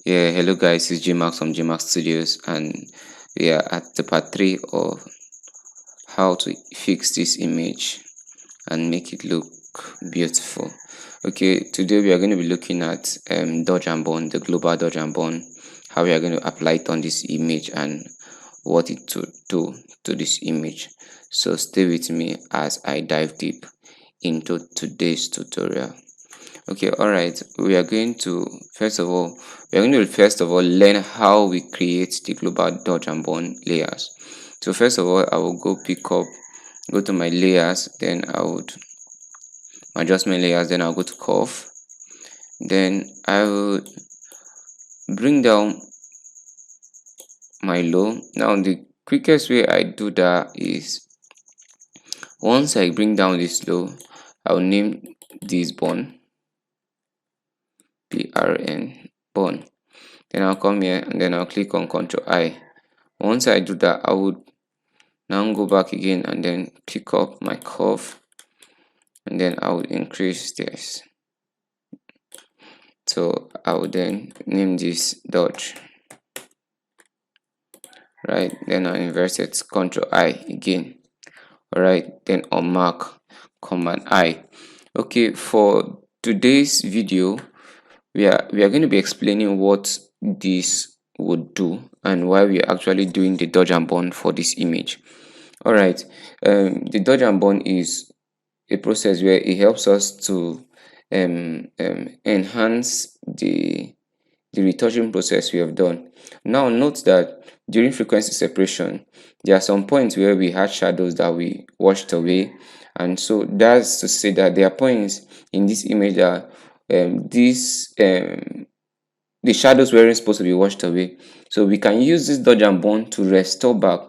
Yeah, hello guys, it's Gmax from Gmax Studios, and we are at the part 3 of how to fix this image and make it look beautiful. Okay, today we are going to be looking at dodge and burn, the global dodge and burn, how we are going to apply it on this image and what it to do to this image. So stay with me as I dive deep into today's tutorial. Okay, all right, we are going to first of all learn how we create the global dodge and burn layers. So first of all, I will go to my layers, then I would adjust my layers, then I'll go to curve, then I will bring down my low. Now the quickest way I do that is once I bring down this low, I'll name this burn, BRN, burn. Then I'll come here and then I'll click on Ctrl I. Once I do that, I would now go back again and then pick up my curve, and then I would increase this. So I would then name this dodge, right? Then I invert it, Ctrl I again. All right, then on mark, Command I. Okay, for today's video, we are going to be explaining what this would do and why we are actually doing the dodge and burn for this image. All right, the dodge and burn is a process where it helps us to enhance the retouching process we have done. Now note that during frequency separation, there are some points where we had shadows that we washed away, and so that's to say that there are points in this image that the shadows weren't supposed to be washed away. So we can use this dodge and burn to restore back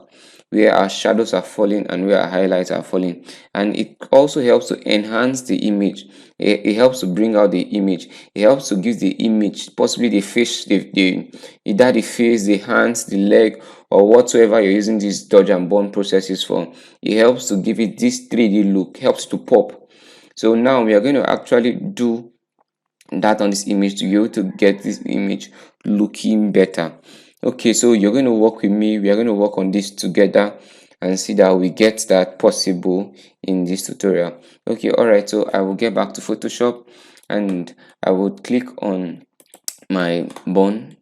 where our shadows are falling and where our highlights are falling, and it also helps to enhance the image. It helps to bring out the image. It helps to give the image, possibly the face, either the face, the hands, the leg, or whatsoever you're using this dodge and burn processes for. It helps to give it this 3D look, helps to pop. So now we are going to actually do that on this image to be able to get this image looking better. Okay, so you're going to work with me. We are going to work on this together and see that we get that possible in this tutorial. Okay, all right, so I will get back to Photoshop and I would click on my burn.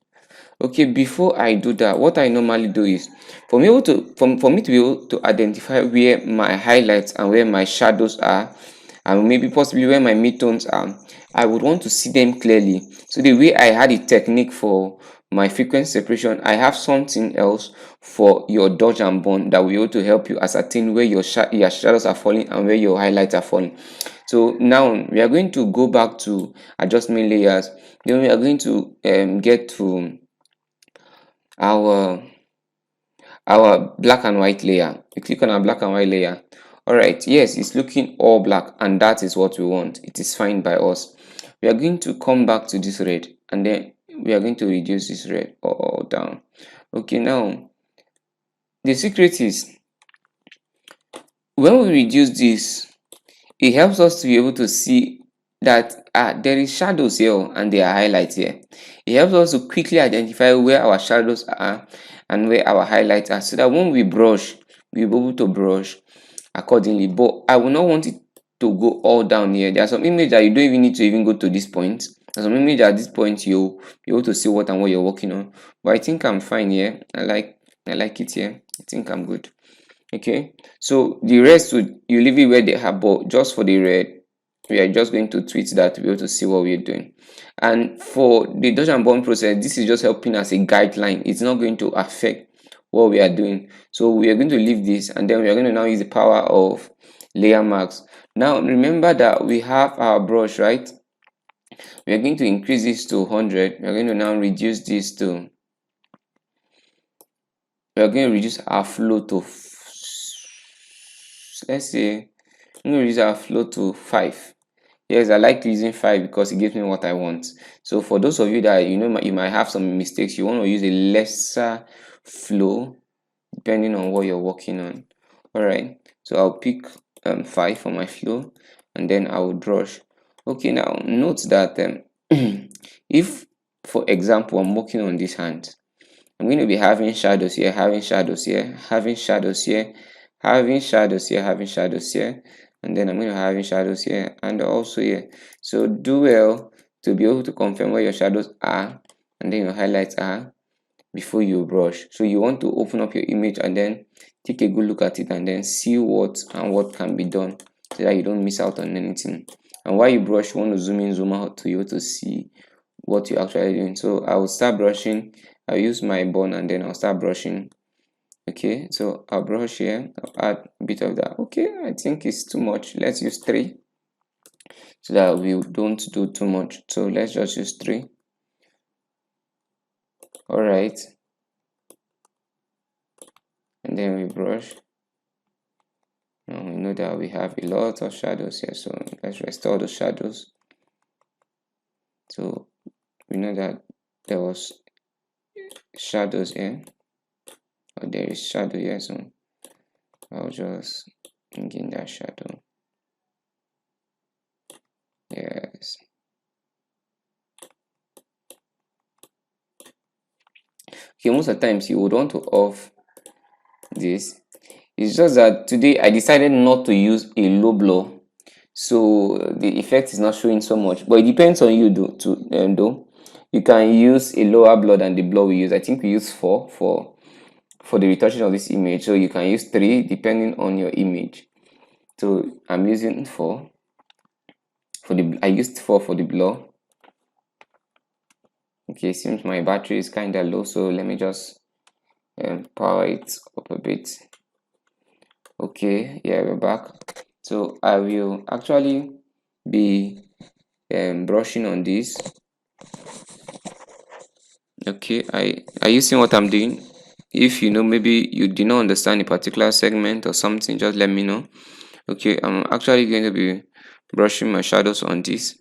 Okay, before I do that, what I normally do is for me to be able to identify where my highlights and where my shadows are, and maybe possibly where my midtones are, I would want to see them clearly. So the way I had a technique for my frequency separation, I have something else for your dodge and burn that will be able to help you ascertain where your shadows are falling and where your highlights are falling. So now we are going to go back to adjustment layers. Then we are going to get to our black and white layer. We click on our black and white layer. All right, yes, it's looking all black, and that is what we want. It is fine by us. We are going to come back to this red, and then we are going to reduce this red all down. Okay, now the secret is when we reduce this, it helps us to be able to see that there is shadows here and there are highlights here. It helps us to quickly identify where our shadows are and where our highlights are, so that when we brush, we'll be able to brush accordingly. But I will not want it to go all down here. There are some images that you don't even need to even go to this point. There's some image at this point you'll be able to see what and what you're working on. But I think I'm fine here. I like it here. I think I'm good. Okay, so the rest you leave it where they have, but just for the red, we are just going to tweak that to be able to see what we're doing. And for the dodge and burn process, this is just helping as a guideline. It's not going to affect what we are doing. So we are going to leave this, and then we are going to now use the power of layer marks. Now remember that we have our brush, right? We are going to increase this to 100. We are going to now reduce this to, we are going to reduce our flow to, let's say, I'm going to reduce our flow to 5. Yes, I like using 5 because it gives me what I want. So for those of you that you might have some mistakes, you want to use a lesser flow depending on what you're working on. All right, so I'll pick 5 for my flow, and then I will brush. Okay, now note that if for example, I'm working on this hand. I'm going to be having shadows here, having shadows here, having shadows here, having shadows here, having shadows here, and then I'm going to have having shadows here and also here. So do well to be able to confirm where your shadows are and then your highlights are before you brush. So you want to open up your image and then take a good look at it and then see what can be done so that you don't miss out on anything. And while you brush, you want to zoom in, zoom out to you to see what you're actually doing. So I will start brushing. I'll use my bone and then I'll start brushing. Okay, so I'll brush here. I'll add a bit of that. Okay, I think it's too much. Let's use 3 so that we don't do too much. So let's just use 3. All right, and then we brush. Now we know that we have a lot of shadows here, so let's restore the shadows. So we know that there was shadows here, or there is shadow here, so I'll just bring in that shadow. Yes. Okay, most of the times you would want to off this. It's just that today I decided not to use a low blow, so the effect is not showing so much. But it depends on you though. You can use a lower blow than the blow we use. I think we use 4 for the retouching of this image, so you can use 3 depending on your image. So I'm using 4 for the. I used 4 for the blow. Okay, seems my battery is kind of low, so let me just power it up a bit. Okay, yeah, we're back. So I will actually be brushing on this. Okay, are you seeing what I'm doing? If you know, maybe you did not understand a particular segment or something, just let me know. Okay, I'm actually going to be brushing my shadows on this.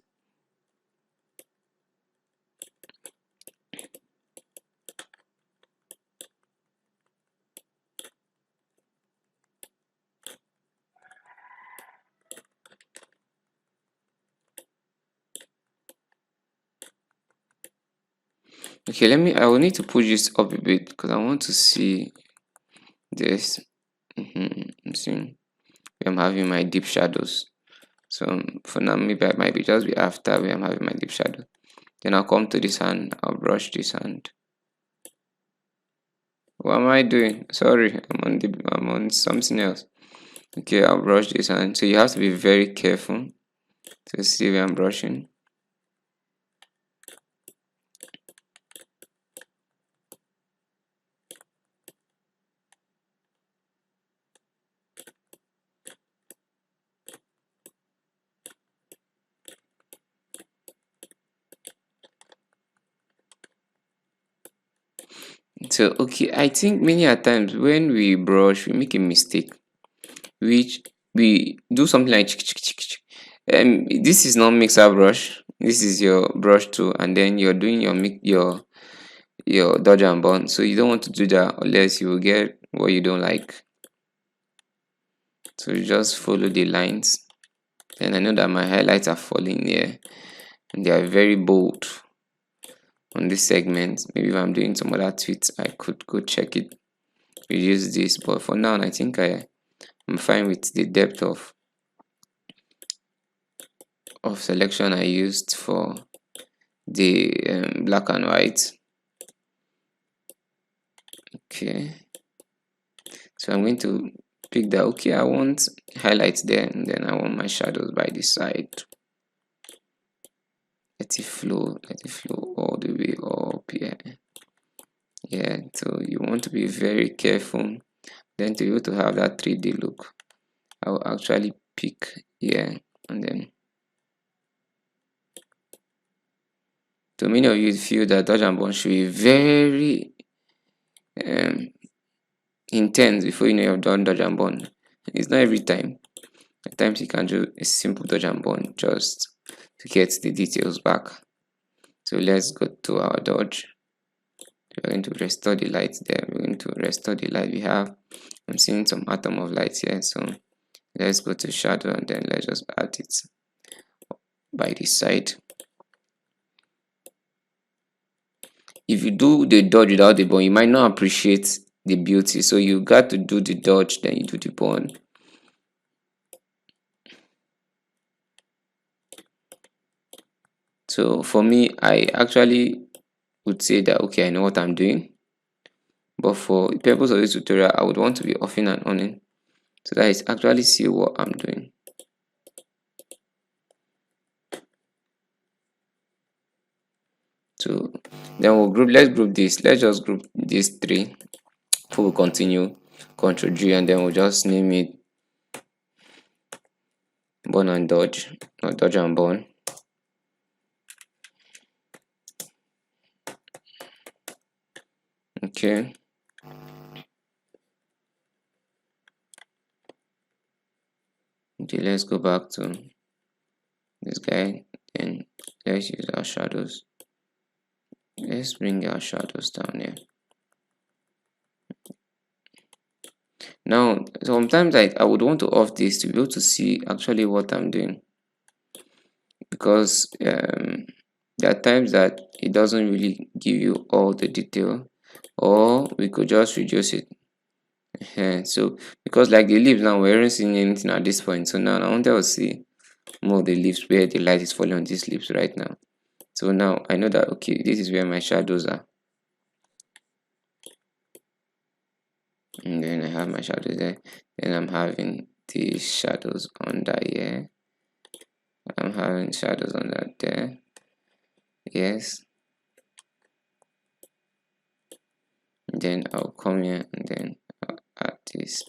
Okay, I will need to push this up a bit because I want to see this. I'm seeing I'm having my deep shadows. So for now, maybe I might be just be after where I'm having my deep shadow. Then I'll come to this hand, I'll brush this hand. What am I doing? Sorry, I'm on something else. Okay, I'll brush this hand. So you have to be very careful to see where I'm brushing. So okay, I think many a times when we brush, we make a mistake, which we do something like this is not mixer brush. This is your brush tool, and then you're doing your dodge and burn. So you don't want to do that unless you will get what you don't like. So you just follow the lines. And I know that my highlights are falling here, and they are very bold on this segment. Maybe if I'm doing some other tweets, I could go check it, reduce this, but for now I think I'm fine with the depth of selection I used for the black and white. Okay, so I'm going to pick that. Okay, I want highlights there, and then I want my shadows by the side. Let it flow all the way up here. Yeah, so you want to be very careful. Then to be able to have that 3D look, I will actually pick here, and then so many of you feel that dodge and burn should be very intense before you know you've done dodge and burn. It's not every time. At times you can do a simple dodge and burn just to get the details back. So let's go to our dodge. We're going to restore the light there. We're going to restore the light we have. I'm seeing some atom of light here, so let's go to shadow and then let's just add it by the side. if you do the dodge without the burn, you might not appreciate the beauty. So you got to do the dodge, then you do the burn. So for me, I actually would say that okay, I know what I'm doing, but for the purpose of this tutorial, I would want to be offing and on so that I actually see what I'm doing. So then let's group this. Let's just group these three before we continue. Control G, and then we'll just name it burn and dodge, or dodge and burn. Okay. Okay, let's go back to this guy. Then let's use our shadows. Let's bring our shadows down here. Now, sometimes I would want to off this to be able to see actually what I'm doing, because there are times that it doesn't really give you all the detail, or we could just reduce it. So because like the leaves now, we aren't seeing anything at this point, so now I want to see more of the leaves where the light is falling on these leaves right now. So now I know that okay, this is where my shadows are, and then I have my shadows there. Then I'm having these shadows under here. I'm having shadows under there. Yes. And then I'll come here and then I'll add this.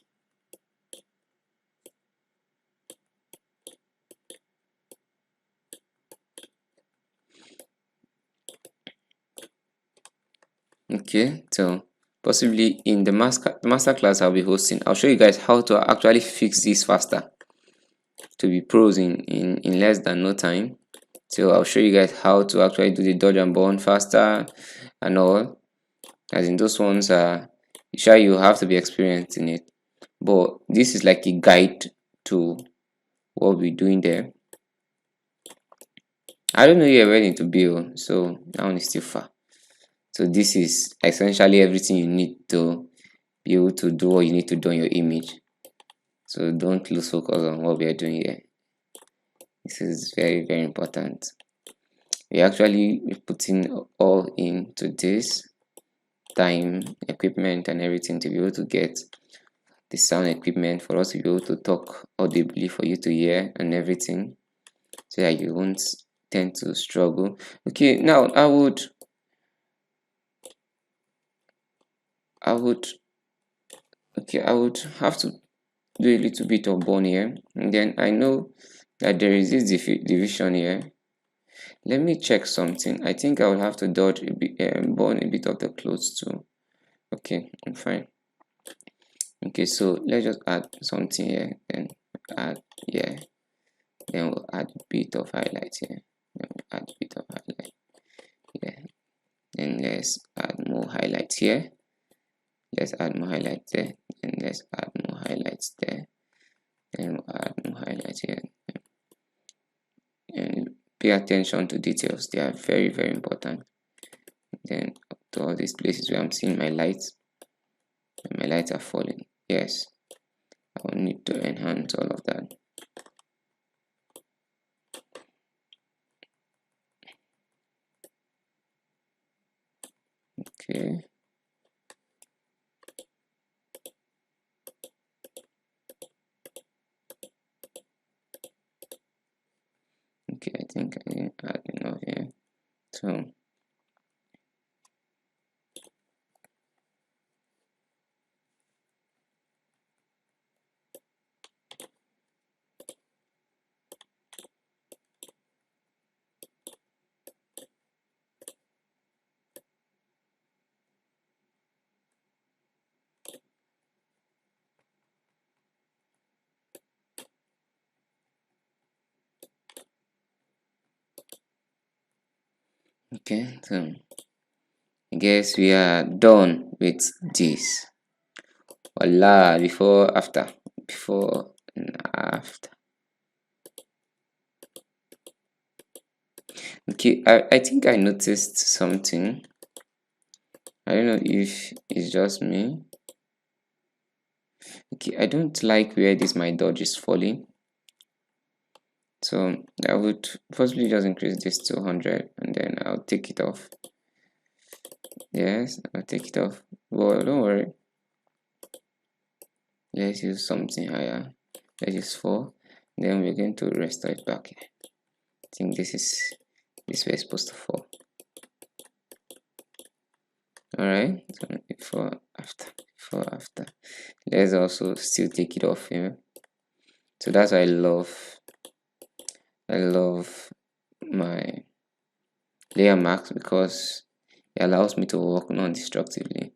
Okay, so possibly in the master class I'll be hosting, I'll show you guys how to actually fix this faster, to be pros in less than no time. So I'll show you guys how to actually do the dodge and burn faster and all. As in those ones are sure you have to be experienced in it, but this is like a guide to what we're doing there. I don't know you're ready to build, so that one is still far. So this is essentially everything you need to be able to do what you need to do on your image. So don't lose focus on what we are doing here. This is very, very important. We actually putting all into this time, equipment, and everything to be able to get the sound equipment for us to be able to talk audibly for you to hear and everything, so that you won't tend to struggle. Okay, now I would okay, I would have to do a little bit of burn here, and then I know that there is this division here. Let me check something. I think I will have to dodge a bit, burn a bit of the clothes too. Okay, I'm fine. Okay, so let's just add something here, then add here, then we'll add a bit of highlight here, then we'll add a bit of highlight here, then let's add more highlights here, let's add more highlights there, and let's add more highlights there, then we'll add more highlights here. And pay attention to details, they are very, very important. Then to all these places where I'm seeing my lights, and my lights are falling, yes, I will need to enhance all of that. Okay, okay, I think I didn't add enough here. So okay, so I guess we are done with this. Voila, before, after, before and after. Okay, I think I noticed something. I don't know if it's just me. Okay, I don't like where this my dodge is falling. So I would possibly just increase this to 100 and then I'll take it off. Yes, I'll take it off. Well, don't worry. Let's use something higher. Let's use 4. Then we're going to restore it back. I think this is this way supposed to fall. Alright, so before after. Let's also still take it off here. So that's why I love my layer mask, because it allows me to work non-destructively.